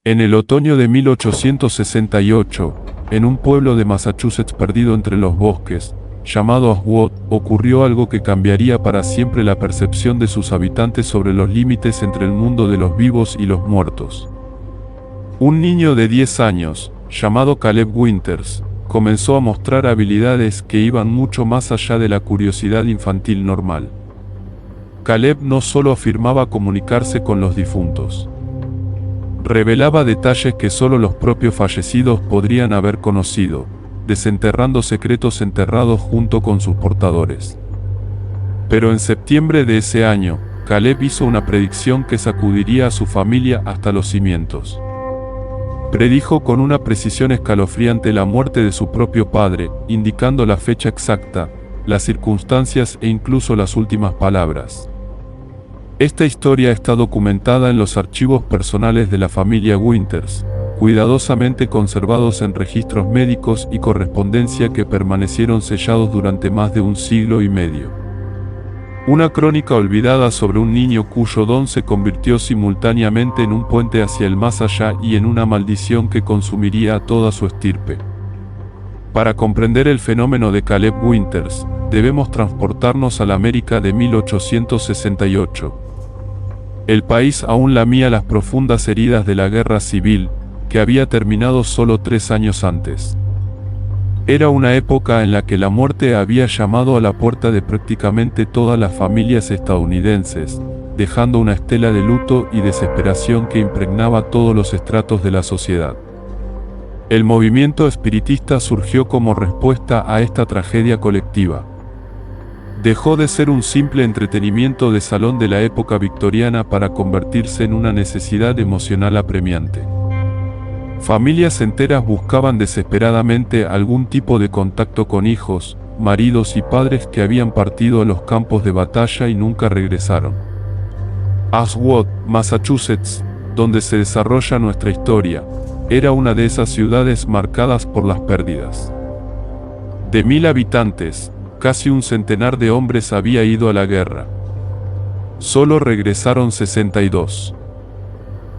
En el otoño de 1868, en un pueblo de Massachusetts perdido entre los bosques, llamado Aswood, ocurrió algo que cambiaría para siempre la percepción de sus habitantes sobre los límites entre el mundo de los vivos y los muertos. Un niño de 10 años, llamado Caleb Winters, comenzó a mostrar habilidades que iban mucho más allá de la curiosidad infantil normal. Caleb no solo afirmaba comunicarse con los difuntos. Revelaba detalles que solo los propios fallecidos podrían haber conocido, desenterrando secretos enterrados junto con sus portadores. Pero en septiembre de ese año, Caleb hizo una predicción que sacudiría a su familia hasta los cimientos. Predijo con una precisión escalofriante la muerte de su propio padre, indicando la fecha exacta, las circunstancias e incluso las últimas palabras. Esta historia está documentada en los archivos personales de la familia Winters, cuidadosamente conservados en registros médicos y correspondencia que permanecieron sellados durante más de un siglo y medio. Una crónica olvidada sobre un niño cuyo don se convirtió simultáneamente en un puente hacia el más allá y en una maldición que consumiría a toda su estirpe. Para comprender el fenómeno de Caleb Winters, debemos transportarnos a la América de 1868. El país aún lamía las profundas heridas de la guerra civil, que había terminado solo 3 años antes. Era una época en la que la muerte había llamado a la puerta de prácticamente todas las familias estadounidenses, dejando una estela de luto y desesperación que impregnaba todos los estratos de la sociedad. El movimiento espiritista surgió como respuesta a esta tragedia colectiva. Dejó de ser un simple entretenimiento de salón de la época victoriana para convertirse en una necesidad emocional apremiante. Familias enteras buscaban desesperadamente algún tipo de contacto con hijos, maridos y padres que habían partido a los campos de batalla y nunca regresaron. Aswood, Massachusetts, donde se desarrolla nuestra historia, era una de esas ciudades marcadas por las pérdidas. De 1000 habitantes, casi un centenar de hombres había ido a la guerra. Solo regresaron 62.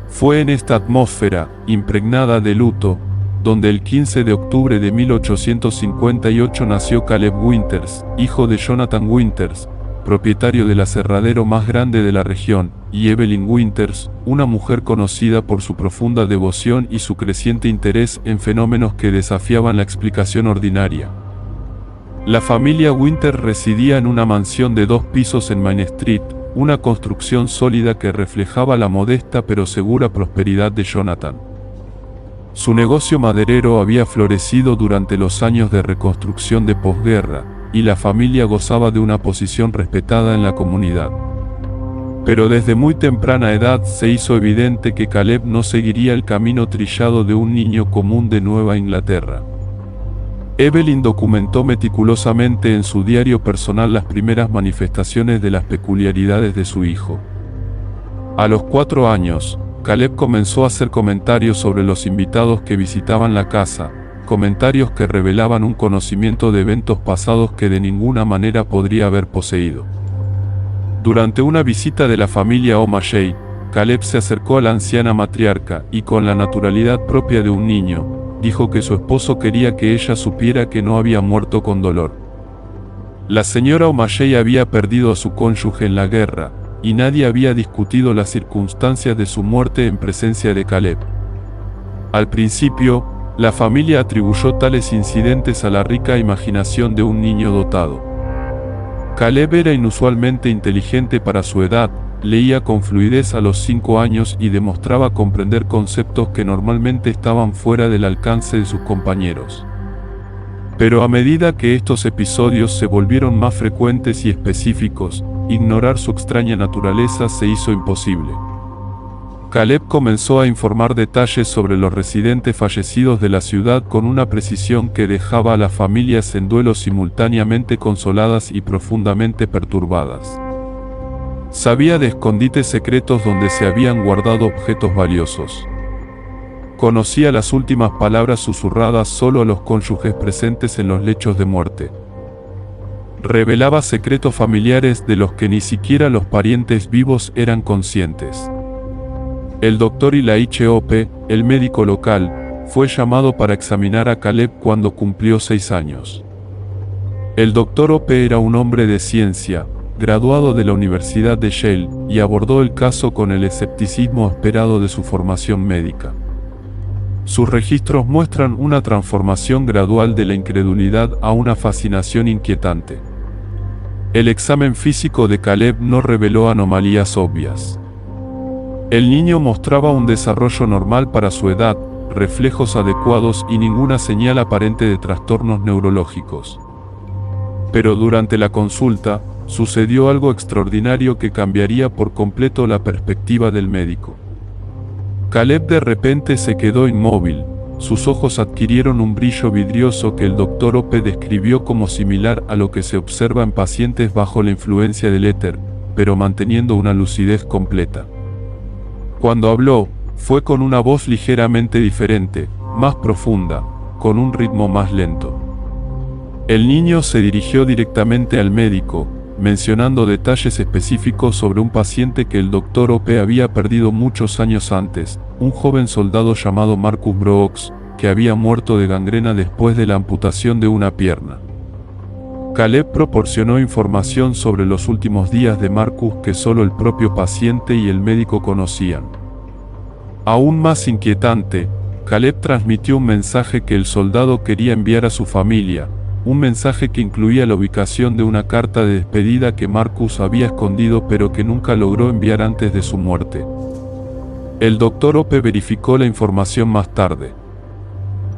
Fue en esta atmósfera, impregnada de luto, donde el 15 de octubre de 1858 nació Caleb Winters, hijo de Jonathan Winters, propietario del aserradero más grande de la región, y Evelyn Winters, una mujer conocida por su profunda devoción y su creciente interés en fenómenos que desafiaban la explicación ordinaria. La familia Winters residía en una mansión de 2 pisos en Main Street, una construcción sólida que reflejaba la modesta pero segura prosperidad de Jonathan. Su negocio maderero había florecido durante los años de reconstrucción de posguerra, y la familia gozaba de una posición respetada en la comunidad. Pero desde muy temprana edad se hizo evidente que Caleb no seguiría el camino trillado de un niño común de Nueva Inglaterra. Evelyn documentó meticulosamente en su diario personal las primeras manifestaciones de las peculiaridades de su hijo. A los 4 años, Caleb comenzó a hacer comentarios sobre los invitados que visitaban la casa, comentarios que revelaban un conocimiento de eventos pasados que de ninguna manera podría haber poseído. Durante una visita de la familia O'Malley, Caleb se acercó a la anciana matriarca y con la naturalidad propia de un niño, dijo que su esposo quería que ella supiera que no había muerto con dolor. La señora O'Malley había perdido a su cónyuge en la guerra, y nadie había discutido las circunstancias de su muerte en presencia de Caleb. Al principio, la familia atribuyó tales incidentes a la rica imaginación de un niño dotado. Caleb era inusualmente inteligente para su edad, leía con fluidez a los 5 años y demostraba comprender conceptos que normalmente estaban fuera del alcance de sus compañeros. Pero a medida que estos episodios se volvieron más frecuentes y específicos, ignorar su extraña naturaleza se hizo imposible. Caleb comenzó a informar detalles sobre los residentes fallecidos de la ciudad con una precisión que dejaba a las familias en duelo simultáneamente consoladas y profundamente perturbadas. Sabía de escondites secretos donde se habían guardado objetos valiosos. Conocía las últimas palabras susurradas solo a los cónyuges presentes en los lechos de muerte. Revelaba secretos familiares de los que ni siquiera los parientes vivos eran conscientes. El doctor Ilaiche Ope, el médico local, fue llamado para examinar a Caleb cuando cumplió 6 años. El doctor Ope era un hombre de ciencia, graduado de la Universidad de Yale, y abordó el caso con el escepticismo esperado de su formación médica. Sus registros muestran una transformación gradual de la incredulidad a una fascinación inquietante. El examen físico de Caleb no reveló anomalías obvias. El niño mostraba un desarrollo normal para su edad, reflejos adecuados y ninguna señal aparente de trastornos neurológicos. Pero durante la consulta, sucedió algo extraordinario que cambiaría por completo la perspectiva del médico. Caleb de repente se quedó inmóvil, sus ojos adquirieron un brillo vidrioso que el doctor Ope describió como similar a lo que se observa en pacientes bajo la influencia del éter, pero manteniendo una lucidez completa. Cuando habló, fue con una voz ligeramente diferente, más profunda, con un ritmo más lento. El niño se dirigió directamente al médico, mencionando detalles específicos sobre un paciente que el doctor Ope había perdido muchos años antes, un joven soldado llamado Marcus Brooks, que había muerto de gangrena después de la amputación de una pierna. Caleb proporcionó información sobre los últimos días de Marcus que solo el propio paciente y el médico conocían. Aún más inquietante, Caleb transmitió un mensaje que el soldado quería enviar a su familia, un mensaje que incluía la ubicación de una carta de despedida que Marcus había escondido pero que nunca logró enviar antes de su muerte. El doctor Ope verificó la información más tarde.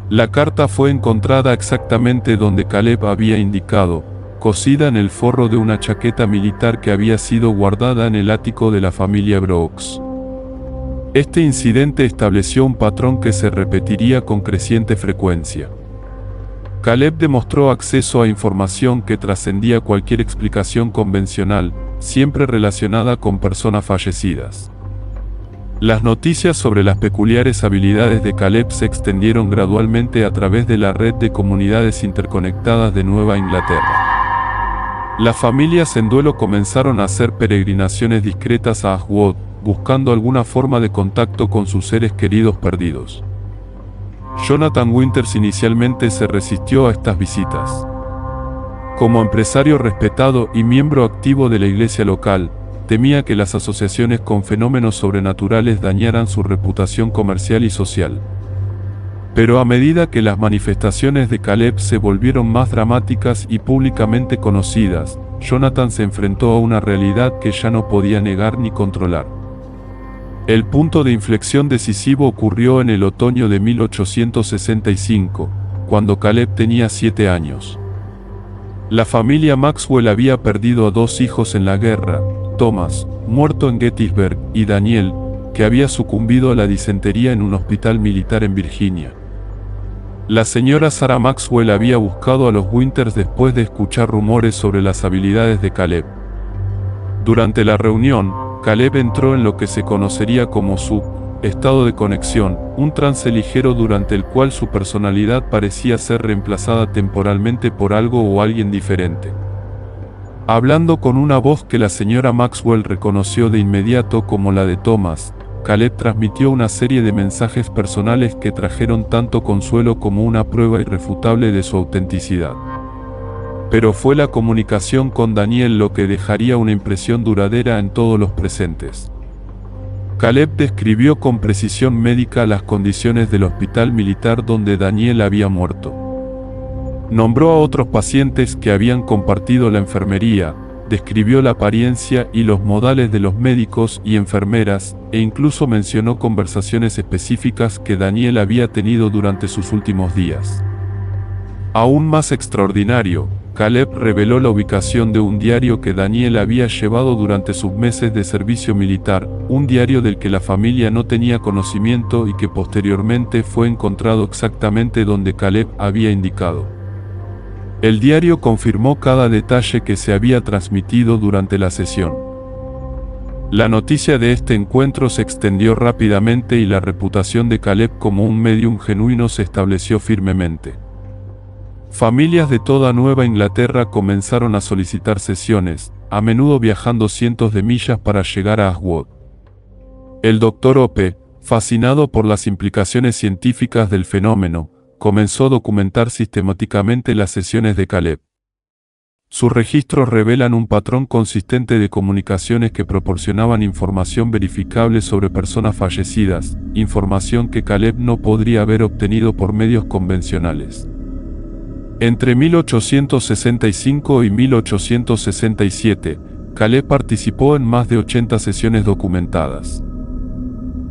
La carta fue encontrada exactamente donde Caleb había indicado, cosida en el forro de una chaqueta militar que había sido guardada en el ático de la familia Brooks. Este incidente estableció un patrón que se repetiría con creciente frecuencia. Caleb demostró acceso a información que trascendía cualquier explicación convencional, siempre relacionada con personas fallecidas. Las noticias sobre las peculiares habilidades de Caleb se extendieron gradualmente a través de la red de comunidades interconectadas de Nueva Inglaterra. Las familias en duelo comenzaron a hacer peregrinaciones discretas a Ashwood, buscando alguna forma de contacto con sus seres queridos perdidos. Jonathan Winters inicialmente se resistió a estas visitas. Como empresario respetado y miembro activo de la iglesia local, temía que las asociaciones con fenómenos sobrenaturales dañaran su reputación comercial y social. Pero a medida que las manifestaciones de Caleb se volvieron más dramáticas y públicamente conocidas, Jonathan se enfrentó a una realidad que ya no podía negar ni controlar. El punto de inflexión decisivo ocurrió en el otoño de 1865, cuando Caleb tenía 7 años. La familia Maxwell había perdido a 2 hijos en la guerra, Thomas, muerto en Gettysburg, y Daniel, que había sucumbido a la disentería en un hospital militar en Virginia. La señora Sarah Maxwell había buscado a los Winters después de escuchar rumores sobre las habilidades de Caleb. Durante la reunión, Caleb entró en lo que se conocería como su estado de conexión, un trance ligero durante el cual su personalidad parecía ser reemplazada temporalmente por algo o alguien diferente. Hablando con una voz que la señora Maxwell reconoció de inmediato como la de Thomas, Caleb transmitió una serie de mensajes personales que trajeron tanto consuelo como una prueba irrefutable de su autenticidad. Pero fue la comunicación con Daniel lo que dejaría una impresión duradera en todos los presentes. Caleb describió con precisión médica las condiciones del hospital militar donde Daniel había muerto. Nombró a otros pacientes que habían compartido la enfermería, describió la apariencia y los modales de los médicos y enfermeras, e incluso mencionó conversaciones específicas que Daniel había tenido durante sus últimos días. Aún más extraordinario, Caleb reveló la ubicación de un diario que Daniel había llevado durante sus meses de servicio militar, un diario del que la familia no tenía conocimiento y que posteriormente fue encontrado exactamente donde Caleb había indicado. El diario confirmó cada detalle que se había transmitido durante la sesión. La noticia de este encuentro se extendió rápidamente y la reputación de Caleb como un medium genuino se estableció firmemente. Familias de toda Nueva Inglaterra comenzaron a solicitar sesiones, a menudo viajando cientos de millas para llegar a Ashwood. El Dr. Ope, fascinado por las implicaciones científicas del fenómeno, comenzó a documentar sistemáticamente las sesiones de Caleb. Sus registros revelan un patrón consistente de comunicaciones que proporcionaban información verificable sobre personas fallecidas, información que Caleb no podría haber obtenido por medios convencionales. Entre 1865 y 1867, Caleb participó en más de 80 sesiones documentadas.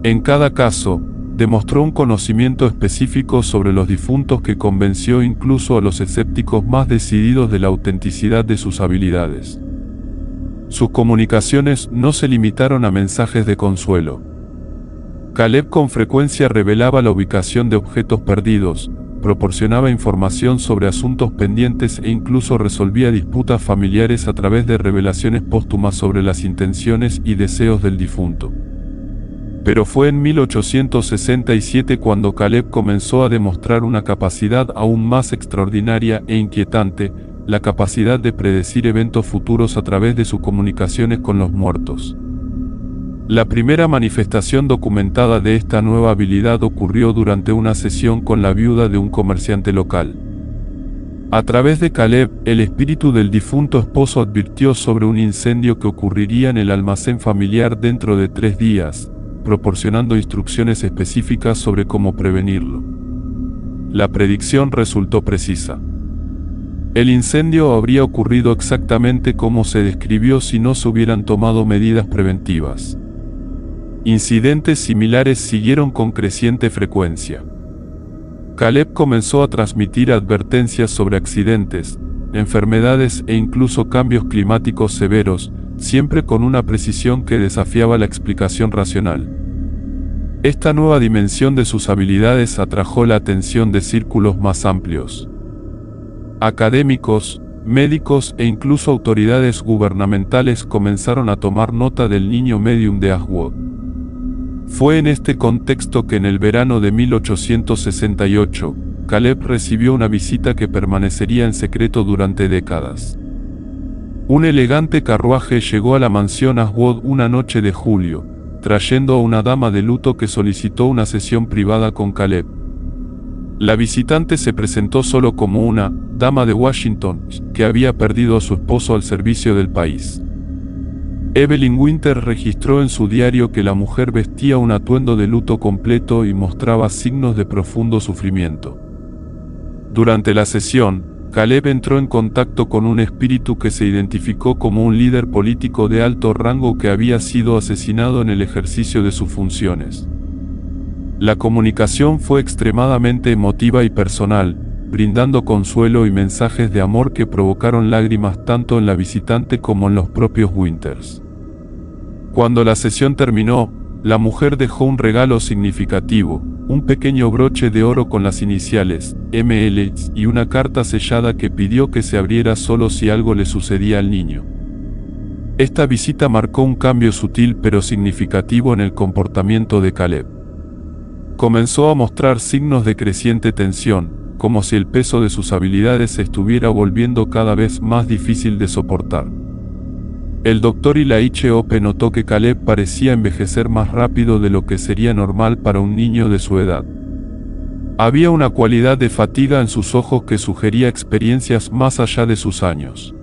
En cada caso, demostró un conocimiento específico sobre los difuntos que convenció incluso a los escépticos más decididos de la autenticidad de sus habilidades. Sus comunicaciones no se limitaron a mensajes de consuelo. Caleb con frecuencia revelaba la ubicación de objetos perdidos, proporcionaba información sobre asuntos pendientes e incluso resolvía disputas familiares a través de revelaciones póstumas sobre las intenciones y deseos del difunto. Pero fue en 1867 cuando Caleb comenzó a demostrar una capacidad aún más extraordinaria e inquietante, la capacidad de predecir eventos futuros a través de sus comunicaciones con los muertos. La primera manifestación documentada de esta nueva habilidad ocurrió durante una sesión con la viuda de un comerciante local. A través de Caleb, el espíritu del difunto esposo advirtió sobre un incendio que ocurriría en el almacén familiar dentro de 3 días, proporcionando instrucciones específicas sobre cómo prevenirlo. La predicción resultó precisa. El incendio habría ocurrido exactamente como se describió si no se hubieran tomado medidas preventivas. Incidentes similares siguieron con creciente frecuencia. Caleb comenzó a transmitir advertencias sobre accidentes, enfermedades e incluso cambios climáticos severos, siempre con una precisión que desafiaba la explicación racional. Esta nueva dimensión de sus habilidades atrajo la atención de círculos más amplios. Académicos, médicos e incluso autoridades gubernamentales comenzaron a tomar nota del niño medium de Ashwood. Fue en este contexto que en el verano de 1868, Caleb recibió una visita que permanecería en secreto durante décadas. Un elegante carruaje llegó a la mansión Ashwood una noche de julio, trayendo a una dama de luto que solicitó una sesión privada con Caleb. La visitante se presentó solo como una dama de Washington que había perdido a su esposo al servicio del país. Evelyn Winter registró en su diario que la mujer vestía un atuendo de luto completo y mostraba signos de profundo sufrimiento. Durante la sesión, Caleb entró en contacto con un espíritu que se identificó como un líder político de alto rango que había sido asesinado en el ejercicio de sus funciones. La comunicación fue extremadamente emotiva y personal, brindando consuelo y mensajes de amor que provocaron lágrimas tanto en la visitante como en los propios Winters. Cuando la sesión terminó, la mujer dejó un regalo significativo, un pequeño broche de oro con las iniciales ML y una carta sellada que pidió que se abriera solo si algo le sucedía al niño. Esta visita marcó un cambio sutil pero significativo en el comportamiento de Caleb. Comenzó a mostrar signos de creciente tensión, como si el peso de sus habilidades se estuviera volviendo cada vez más difícil de soportar. El Dr. Elijah Ope notó que Caleb parecía envejecer más rápido de lo que sería normal para un niño de su edad. Había una cualidad de fatiga en sus ojos que sugería experiencias más allá de sus años.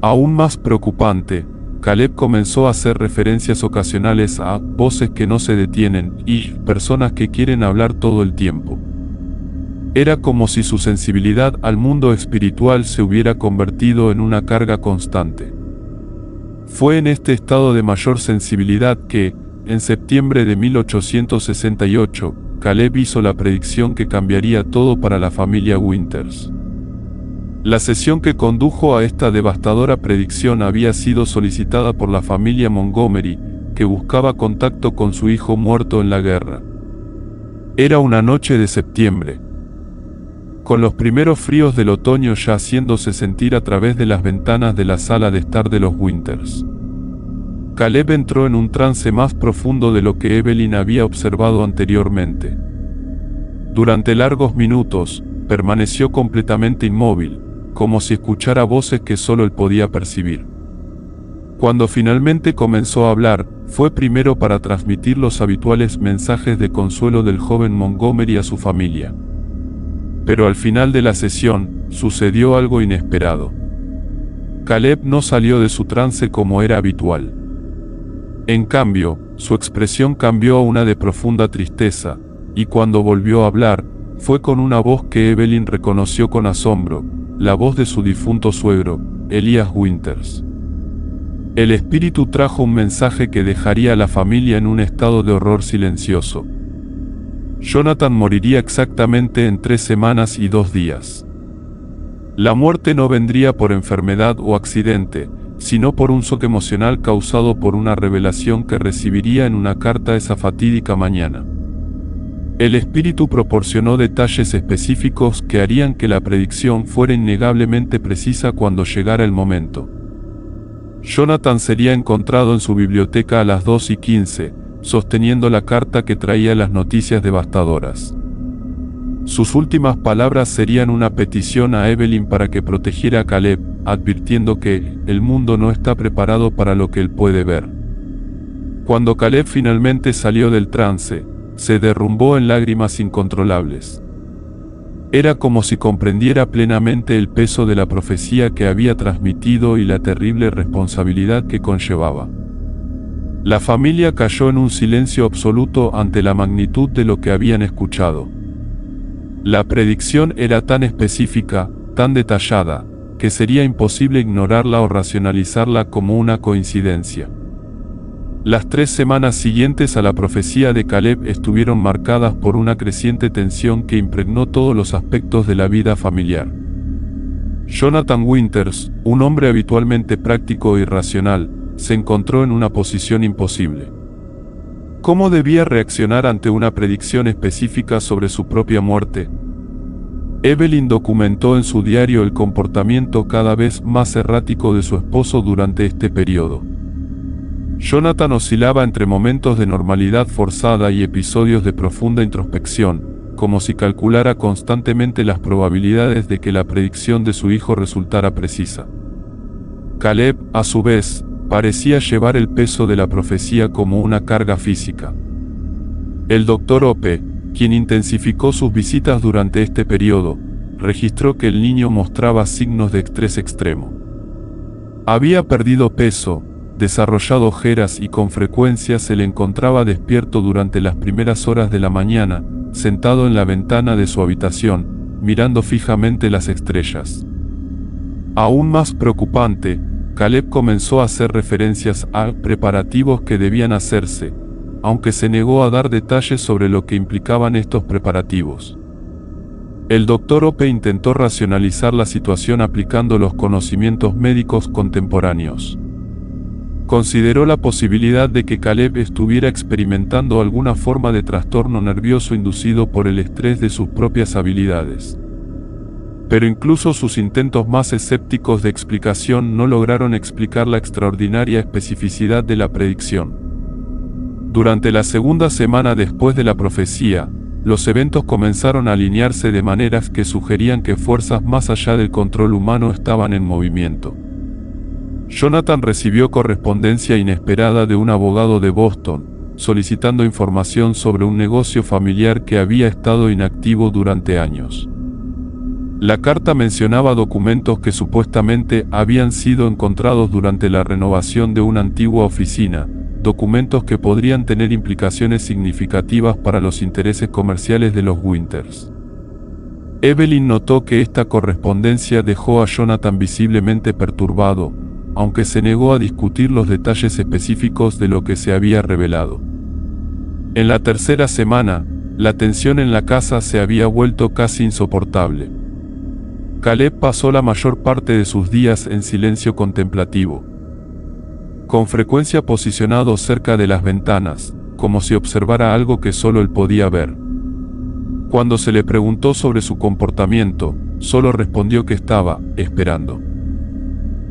Aún más preocupante, Caleb comenzó a hacer referencias ocasionales a voces que no se detienen y personas que quieren hablar todo el tiempo. Era como si su sensibilidad al mundo espiritual se hubiera convertido en una carga constante. Fue en este estado de mayor sensibilidad que, en septiembre de 1868, Caleb hizo la predicción que cambiaría todo para la familia Winters. La sesión que condujo a esta devastadora predicción había sido solicitada por la familia Montgomery, que buscaba contacto con su hijo muerto en la guerra. Era una noche de septiembre, con los primeros fríos del otoño ya haciéndose sentir a través de las ventanas de la sala de estar de los Winters. Caleb entró en un trance más profundo de lo que Evelyn había observado anteriormente. Durante largos minutos, permaneció completamente inmóvil, como si escuchara voces que solo él podía percibir. Cuando finalmente comenzó a hablar, fue primero para transmitir los habituales mensajes de consuelo del joven Montgomery a su familia. Pero al final de la sesión, sucedió algo inesperado. Caleb no salió de su trance como era habitual. En cambio, su expresión cambió a una de profunda tristeza, y cuando volvió a hablar, fue con una voz que Evelyn reconoció con asombro, la voz de su difunto suegro, Elias Winters. El espíritu trajo un mensaje que dejaría a la familia en un estado de horror silencioso. Jonathan moriría exactamente en 3 semanas y 2 días. La muerte no vendría por enfermedad o accidente, sino por un shock emocional causado por una revelación que recibiría en una carta esa fatídica mañana. El espíritu proporcionó detalles específicos que harían que la predicción fuera innegablemente precisa cuando llegara el momento. Jonathan sería encontrado en su biblioteca a las 2:15, sosteniendo la carta que traía las noticias devastadoras. Sus últimas palabras serían una petición a Evelyn para que protegiera a Caleb, advirtiendo que el mundo no está preparado para lo que él puede ver. Cuando Caleb finalmente salió del trance, se derrumbó en lágrimas incontrolables. Era como si comprendiera plenamente el peso de la profecía que había transmitido y la terrible responsabilidad que conllevaba. La familia cayó en un silencio absoluto ante la magnitud de lo que habían escuchado. La predicción era tan específica, tan detallada, que sería imposible ignorarla o racionalizarla como una coincidencia. Las 3 semanas siguientes a la profecía de Caleb estuvieron marcadas por una creciente tensión que impregnó todos los aspectos de la vida familiar. Jonathan Winters, un hombre habitualmente práctico y racional, se encontró en una posición imposible. ¿Cómo debía reaccionar ante una predicción específica sobre su propia muerte? Evelyn documentó en su diario el comportamiento cada vez más errático de su esposo durante este periodo. Jonathan oscilaba entre momentos de normalidad forzada y episodios de profunda introspección, como si calculara constantemente las probabilidades de que la predicción de su hijo resultara precisa. Caleb, a su vez, parecía llevar el peso de la profecía como una carga física. El Dr. Ope, quien intensificó sus visitas durante este periodo, registró que el niño mostraba signos de estrés extremo. Había perdido peso, desarrollado ojeras y con frecuencia se le encontraba despierto durante las primeras horas de la mañana, sentado en la ventana de su habitación, mirando fijamente las estrellas. Aún más preocupante, Caleb comenzó a hacer referencias a preparativos que debían hacerse, aunque se negó a dar detalles sobre lo que implicaban estos preparativos. El Dr. Ope intentó racionalizar la situación aplicando los conocimientos médicos contemporáneos. Consideró la posibilidad de que Caleb estuviera experimentando alguna forma de trastorno nervioso inducido por el estrés de sus propias habilidades. Pero incluso sus intentos más escépticos de explicación no lograron explicar la extraordinaria especificidad de la predicción. Durante la segunda semana después de la profecía, los eventos comenzaron a alinearse de maneras que sugerían que fuerzas más allá del control humano estaban en movimiento. Jonathan recibió correspondencia inesperada de un abogado de Boston, solicitando información sobre un negocio familiar que había estado inactivo durante años. La carta mencionaba documentos que supuestamente habían sido encontrados durante la renovación de una antigua oficina, documentos que podrían tener implicaciones significativas para los intereses comerciales de los Winters. Evelyn notó que esta correspondencia dejó a Jonathan visiblemente perturbado, aunque se negó a discutir los detalles específicos de lo que se había revelado. En la tercera semana, la tensión en la casa se había vuelto casi insoportable. Caleb pasó la mayor parte de sus días en silencio contemplativo, con frecuencia posicionado cerca de las ventanas, como si observara algo que solo él podía ver. Cuando se le preguntó sobre su comportamiento, solo respondió que estaba esperando.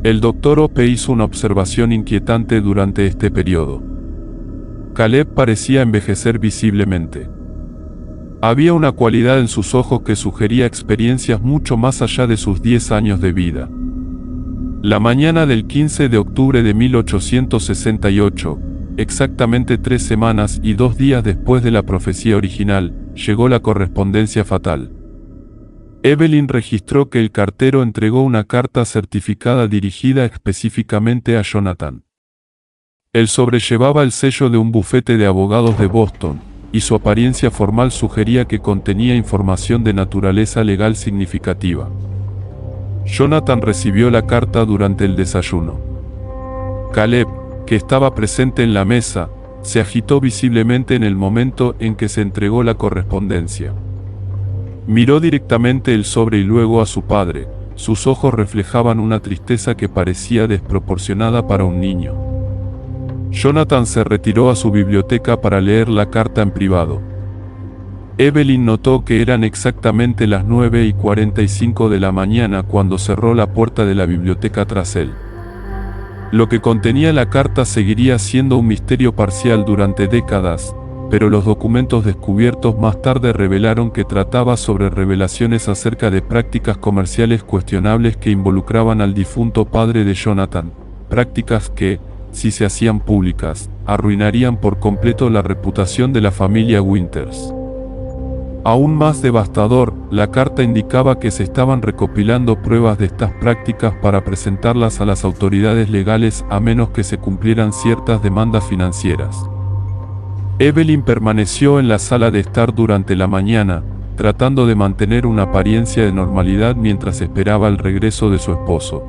El Dr. Ope hizo una observación inquietante durante este periodo. Caleb parecía envejecer visiblemente. Había una cualidad en sus ojos que sugería experiencias mucho más allá de sus 10 años de vida. La mañana del 15 de octubre de 1868, exactamente 3 semanas y 2 días después de la profecía original, llegó la correspondencia fatal. Evelyn registró que el cartero entregó una carta certificada dirigida específicamente a Jonathan. El sobre llevaba el sello de un bufete de abogados de Boston, y su apariencia formal sugería que contenía información de naturaleza legal significativa. Jonathan recibió la carta durante el desayuno. Caleb, que estaba presente en la mesa, se agitó visiblemente en el momento en que se entregó la correspondencia. Miró directamente el sobre y luego a su padre. Sus ojos reflejaban una tristeza que parecía desproporcionada para un niño. Jonathan se retiró a su biblioteca para leer la carta en privado. Evelyn notó que eran exactamente las 9:45 de la mañana cuando cerró la puerta de la biblioteca tras él. Lo que contenía la carta seguiría siendo un misterio parcial durante décadas, pero los documentos descubiertos más tarde revelaron que trataba sobre revelaciones acerca de prácticas comerciales cuestionables que involucraban al difunto padre de Jonathan, prácticas que, si se hacían públicas, arruinarían por completo la reputación de la familia Winters. Aún más devastador, la carta indicaba que se estaban recopilando pruebas de estas prácticas para presentarlas a las autoridades legales a menos que se cumplieran ciertas demandas financieras. Evelyn permaneció en la sala de estar durante la mañana, tratando de mantener una apariencia de normalidad mientras esperaba el regreso de su esposo.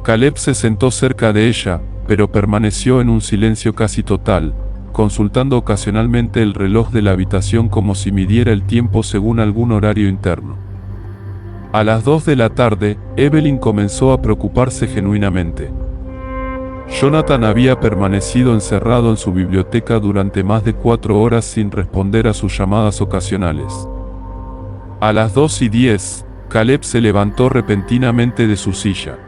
Caleb se sentó cerca de ella, pero permaneció en un silencio casi total, consultando ocasionalmente el reloj de la habitación como si midiera el tiempo según algún horario interno. A las 2 de la tarde, Evelyn comenzó a preocuparse genuinamente. Jonathan había permanecido encerrado en su biblioteca durante más de 4 horas sin responder a sus llamadas ocasionales. A las 2:10, Caleb se levantó repentinamente de su silla.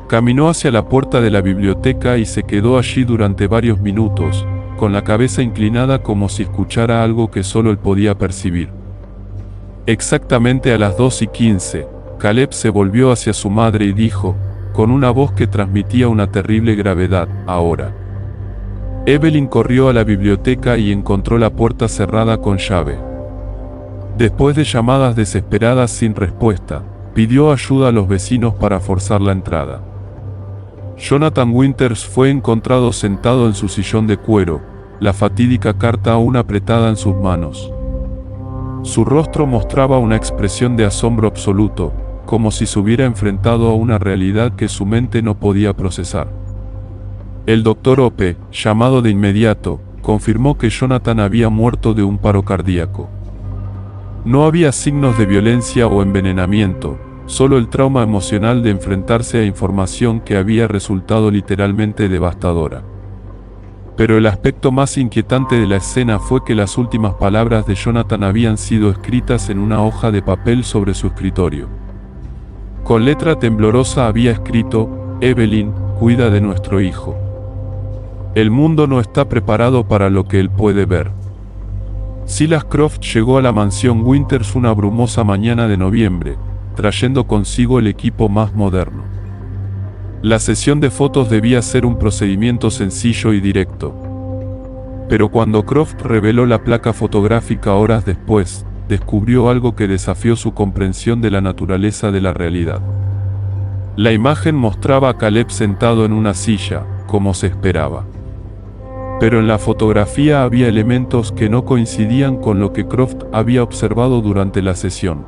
Caminó hacia la puerta de la biblioteca y se quedó allí durante varios minutos, con la cabeza inclinada como si escuchara algo que solo él podía percibir. Exactamente a las 2:15, Caleb se volvió hacia su madre y dijo, con una voz que transmitía una terrible gravedad, ahora. Evelyn corrió a la biblioteca y encontró la puerta cerrada con llave. Después de llamadas desesperadas sin respuesta, pidió ayuda a los vecinos para forzar la entrada. Jonathan Winters fue encontrado sentado en su sillón de cuero, la fatídica carta aún apretada en sus manos. Su rostro mostraba una expresión de asombro absoluto, como si se hubiera enfrentado a una realidad que su mente no podía procesar. El doctor Ope, llamado de inmediato, confirmó que Jonathan había muerto de un paro cardíaco. No había signos de violencia o envenenamiento, solo el trauma emocional de enfrentarse a información que había resultado literalmente devastadora. Pero el aspecto más inquietante de la escena fue que las últimas palabras de Jonathan habían sido escritas en una hoja de papel sobre su escritorio. Con letra temblorosa había escrito, Evelyn, cuida de nuestro hijo. El mundo no está preparado para lo que él puede ver. Silas Croft llegó a la mansión Winters una brumosa mañana de noviembre, trayendo consigo el equipo más moderno. La sesión de fotos debía ser un procedimiento sencillo y directo. Pero cuando Croft reveló la placa fotográfica horas después, descubrió algo que desafió su comprensión de la naturaleza de la realidad. La imagen mostraba a Caleb sentado en una silla, como se esperaba. Pero en la fotografía había elementos que no coincidían con lo que Croft había observado durante la sesión.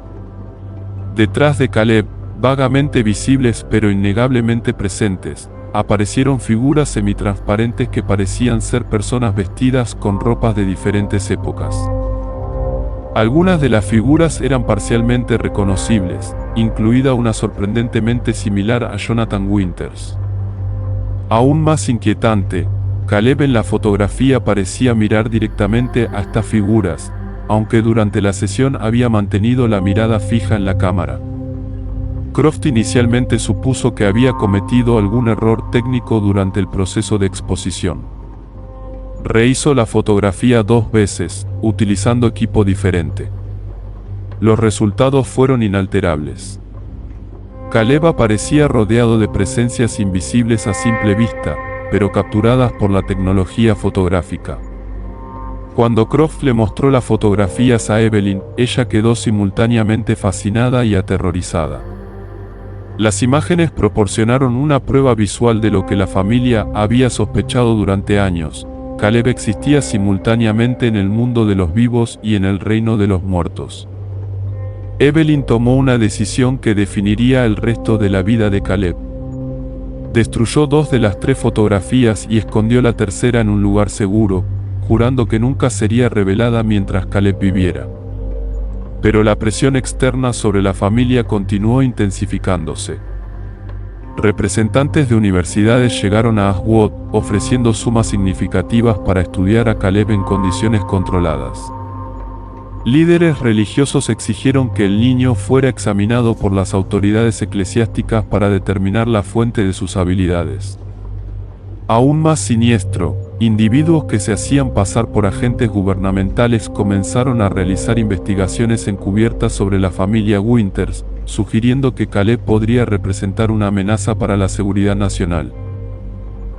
Detrás de Caleb, vagamente visibles pero innegablemente presentes, aparecieron figuras semitransparentes que parecían ser personas vestidas con ropas de diferentes épocas. Algunas de las figuras eran parcialmente reconocibles, incluida una sorprendentemente similar a Jonathan Winters. Aún más inquietante, Caleb en la fotografía parecía mirar directamente a estas figuras, aunque durante la sesión había mantenido la mirada fija en la cámara. Croft inicialmente supuso que había cometido algún error técnico durante el proceso de exposición. Rehizo la fotografía 2 veces, utilizando equipo diferente. Los resultados fueron inalterables. Caleb aparecía rodeado de presencias invisibles a simple vista, pero capturadas por la tecnología fotográfica. Cuando Croft le mostró las fotografías a Evelyn, ella quedó simultáneamente fascinada y aterrorizada. Las imágenes proporcionaron una prueba visual de lo que la familia había sospechado durante años: Caleb existía simultáneamente en el mundo de los vivos y en el reino de los muertos. Evelyn tomó una decisión que definiría el resto de la vida de Caleb. Destruyó 2 de las 3 fotografías y escondió la tercera en un lugar seguro, jurando que nunca sería revelada mientras Caleb viviera. Pero la presión externa sobre la familia continuó intensificándose. Representantes de universidades llegaron a Aswad, ofreciendo sumas significativas para estudiar a Caleb en condiciones controladas. Líderes religiosos exigieron que el niño fuera examinado por las autoridades eclesiásticas para determinar la fuente de sus habilidades. Aún más siniestro, individuos que se hacían pasar por agentes gubernamentales comenzaron a realizar investigaciones encubiertas sobre la familia Winters, sugiriendo que Caleb podría representar una amenaza para la seguridad nacional.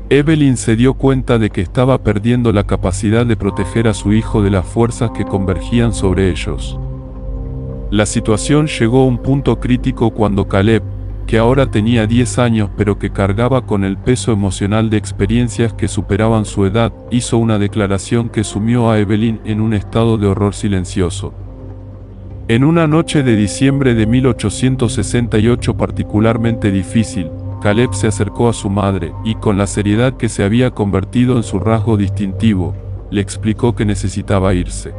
Evelyn se dio cuenta de que estaba perdiendo la capacidad de proteger a su hijo de las fuerzas que convergían sobre ellos. La situación llegó a un punto crítico cuando Caleb, que ahora tenía 10 años pero que cargaba con el peso emocional de experiencias que superaban su edad, hizo una declaración que sumió a Evelyn en un estado de horror silencioso. En una noche de diciembre de 1868 particularmente difícil, Caleb se acercó a su madre y, con la seriedad que se había convertido en su rasgo distintivo, le explicó que necesitaba irse.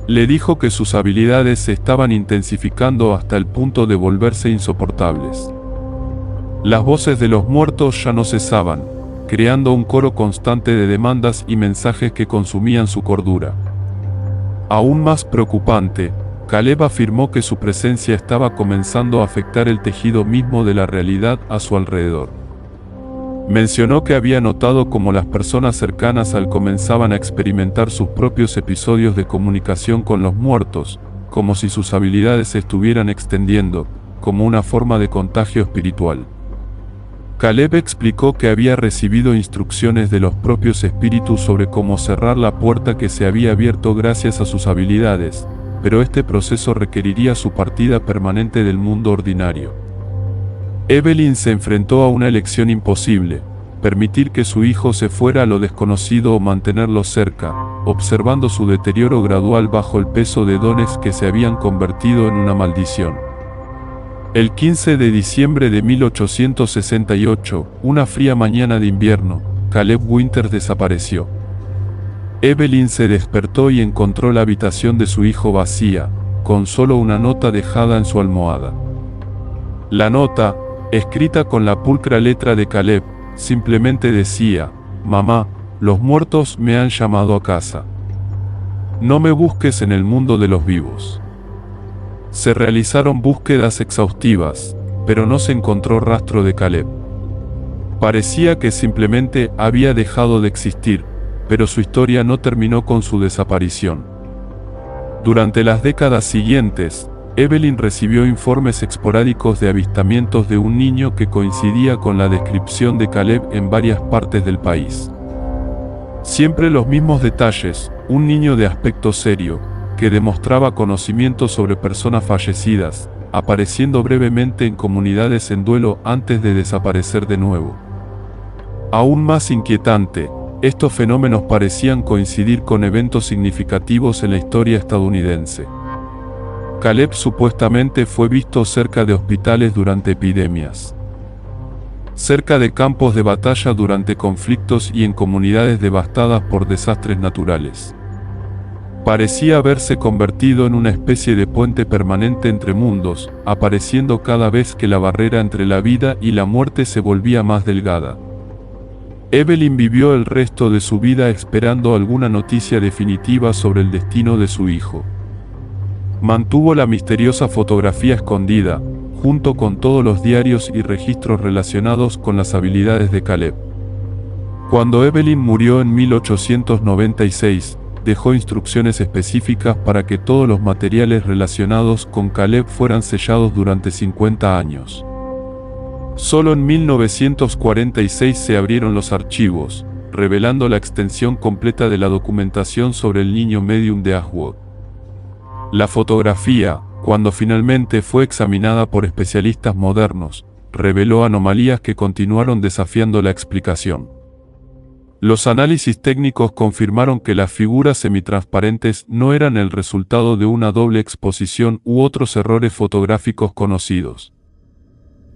Le dijo que sus habilidades se estaban intensificando hasta el punto de volverse insoportables. Las voces de los muertos ya no cesaban, creando un coro constante de demandas y mensajes que consumían su cordura. Aún más preocupante, Caleb afirmó que su presencia estaba comenzando a afectar el tejido mismo de la realidad a su alrededor. Mencionó que había notado cómo las personas cercanas al comenzaban a experimentar sus propios episodios de comunicación con los muertos, como si sus habilidades se estuvieran extendiendo, como una forma de contagio espiritual. Caleb explicó que había recibido instrucciones de los propios espíritus sobre cómo cerrar la puerta que se había abierto gracias a sus habilidades, pero este proceso requeriría su partida permanente del mundo ordinario. Evelyn se enfrentó a una elección imposible: permitir que su hijo se fuera a lo desconocido o mantenerlo cerca, observando su deterioro gradual bajo el peso de dones que se habían convertido en una maldición. El 15 de diciembre de 1868, una fría mañana de invierno, Caleb Winters desapareció. Evelyn se despertó y encontró la habitación de su hijo vacía, con solo una nota dejada en su almohada. La nota, escrita con la pulcra letra de Caleb, simplemente decía: «Mamá, los muertos me han llamado a casa. No me busques en el mundo de los vivos». Se realizaron búsquedas exhaustivas, pero no se encontró rastro de Caleb. Parecía que simplemente había dejado de existir, pero su historia no terminó con su desaparición. Durante las décadas siguientes, Evelyn recibió informes esporádicos de avistamientos de un niño que coincidía con la descripción de Caleb en varias partes del país. Siempre los mismos detalles: un niño de aspecto serio, que demostraba conocimiento sobre personas fallecidas, apareciendo brevemente en comunidades en duelo antes de desaparecer de nuevo. Aún más inquietante, estos fenómenos parecían coincidir con eventos significativos en la historia estadounidense. Caleb supuestamente fue visto cerca de hospitales durante epidemias, cerca de campos de batalla durante conflictos y en comunidades devastadas por desastres naturales. Parecía haberse convertido en una especie de puente permanente entre mundos, apareciendo cada vez que la barrera entre la vida y la muerte se volvía más delgada. Evelyn vivió el resto de su vida esperando alguna noticia definitiva sobre el destino de su hijo. Mantuvo la misteriosa fotografía escondida, junto con todos los diarios y registros relacionados con las habilidades de Caleb. Cuando Evelyn murió en 1896, dejó instrucciones específicas para que todos los materiales relacionados con Caleb fueran sellados durante 50 años. Solo en 1946 se abrieron los archivos, revelando la extensión completa de la documentación sobre el niño medium de Ashwood. La fotografía, cuando finalmente fue examinada por especialistas modernos, reveló anomalías que continuaron desafiando la explicación. Los análisis técnicos confirmaron que las figuras semitransparentes no eran el resultado de una doble exposición u otros errores fotográficos conocidos.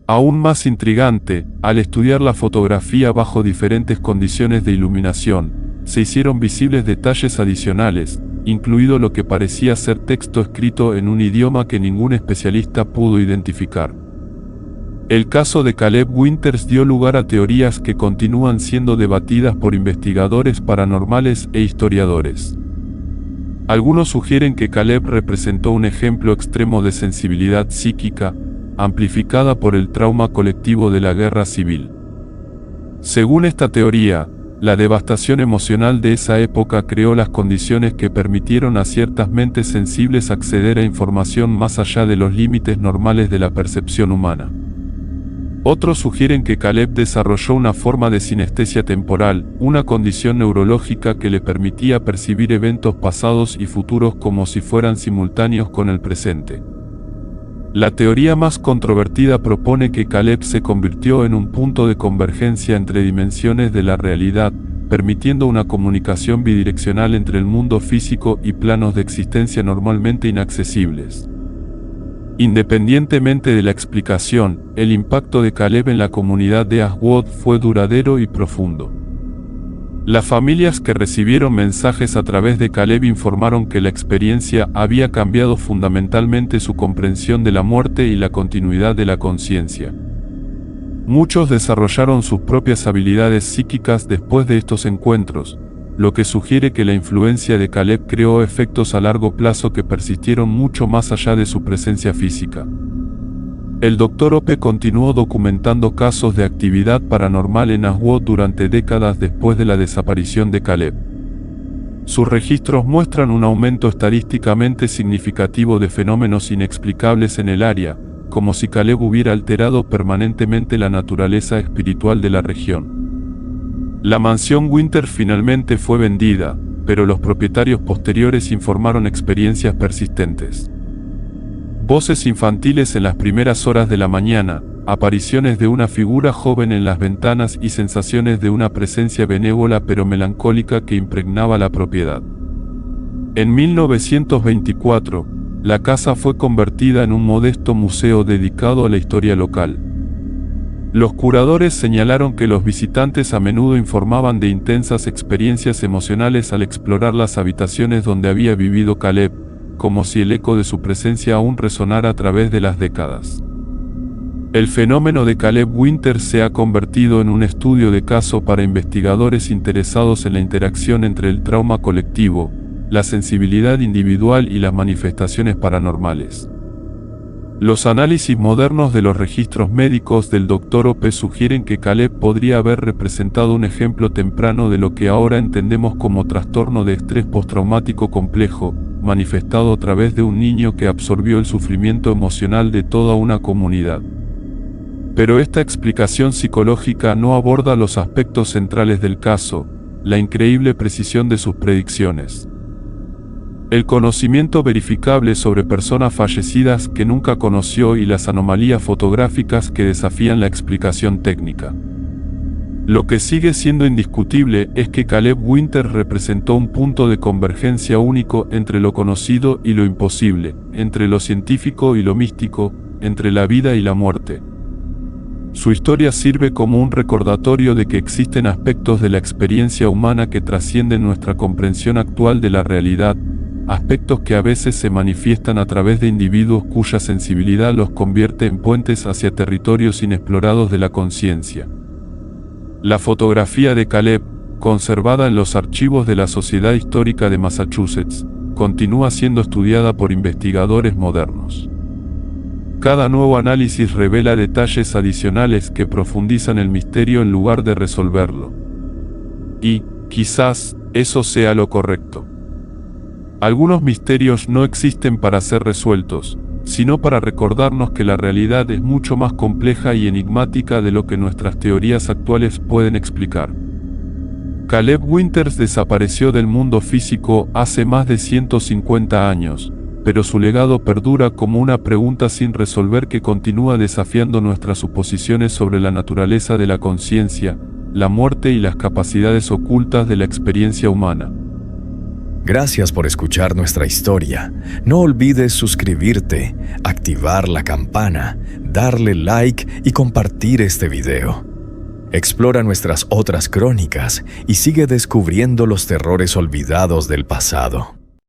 Aún más intrigante, al estudiar la fotografía bajo diferentes condiciones de iluminación, se hicieron visibles detalles adicionales, incluido lo que parecía ser texto escrito en un idioma que ningún especialista pudo identificar. El caso de Caleb Winters dio lugar a teorías que continúan siendo debatidas por investigadores paranormales e historiadores. Algunos sugieren que Caleb representó un ejemplo extremo de sensibilidad psíquica, amplificada por el trauma colectivo de la guerra civil. Según esta teoría, la devastación emocional de esa época creó las condiciones que permitieron a ciertas mentes sensibles acceder a información más allá de los límites normales de la percepción humana. Otros sugieren que Caleb desarrolló una forma de sinestesia temporal, una condición neurológica que le permitía percibir eventos pasados y futuros como si fueran simultáneos con el presente. La teoría más controvertida propone que Caleb se convirtió en un punto de convergencia entre dimensiones de la realidad, permitiendo una comunicación bidireccional entre el mundo físico y planos de existencia normalmente inaccesibles. Independientemente de la explicación, el impacto de Caleb en la comunidad de Ashwood fue duradero y profundo. Las familias que recibieron mensajes a través de Caleb informaron que la experiencia había cambiado fundamentalmente su comprensión de la muerte y la continuidad de la conciencia. Muchos desarrollaron sus propias habilidades psíquicas después de estos encuentros, lo que sugiere que la influencia de Caleb creó efectos a largo plazo que persistieron mucho más allá de su presencia física. El Dr. Ope continuó documentando casos de actividad paranormal en Ashwood durante décadas después de la desaparición de Caleb. Sus registros muestran un aumento estadísticamente significativo de fenómenos inexplicables en el área, como si Caleb hubiera alterado permanentemente la naturaleza espiritual de la región. La mansión Winter finalmente fue vendida, pero los propietarios posteriores informaron experiencias persistentes. Voces infantiles en las primeras horas de la mañana, apariciones de una figura joven en las ventanas y sensaciones de una presencia benévola pero melancólica que impregnaba la propiedad. En 1924, la casa fue convertida en un modesto museo dedicado a la historia local. Los curadores señalaron que los visitantes a menudo informaban de intensas experiencias emocionales al explorar las habitaciones donde había vivido Caleb, como si el eco de su presencia aún resonara a través de las décadas. El fenómeno de Caleb Winters se ha convertido en un estudio de caso para investigadores interesados en la interacción entre el trauma colectivo, la sensibilidad individual y las manifestaciones paranormales. Los análisis modernos de los registros médicos del Dr. Ope sugieren que Caleb podría haber representado un ejemplo temprano de lo que ahora entendemos como trastorno de estrés postraumático complejo, manifestado a través de un niño que absorbió el sufrimiento emocional de toda una comunidad. Pero esta explicación psicológica no aborda los aspectos centrales del caso, la increíble precisión de sus predicciones. El conocimiento verificable sobre personas fallecidas que nunca conoció y las anomalías fotográficas que desafían la explicación técnica. Lo que sigue siendo indiscutible es que Caleb Winters representó un punto de convergencia único entre lo conocido y lo imposible, entre lo científico y lo místico, entre la vida y la muerte. Su historia sirve como un recordatorio de que existen aspectos de la experiencia humana que trascienden nuestra comprensión actual de la realidad, aspectos que a veces se manifiestan a través de individuos cuya sensibilidad los convierte en puentes hacia territorios inexplorados de la conciencia. La fotografía de Caleb, conservada en los archivos de la Sociedad Histórica de Massachusetts, continúa siendo estudiada por investigadores modernos. Cada nuevo análisis revela detalles adicionales que profundizan el misterio en lugar de resolverlo. Y, quizás, eso sea lo correcto. Algunos misterios no existen para ser resueltos, sino para recordarnos que la realidad es mucho más compleja y enigmática de lo que nuestras teorías actuales pueden explicar. Caleb Winters desapareció del mundo físico hace más de 150 años, pero su legado perdura como una pregunta sin resolver que continúa desafiando nuestras suposiciones sobre la naturaleza de la conciencia, la muerte y las capacidades ocultas de la experiencia humana. Gracias por escuchar nuestra historia. No olvides suscribirte, activar la campana, darle like y compartir este video. Explora nuestras otras crónicas y sigue descubriendo los terrores olvidados del pasado.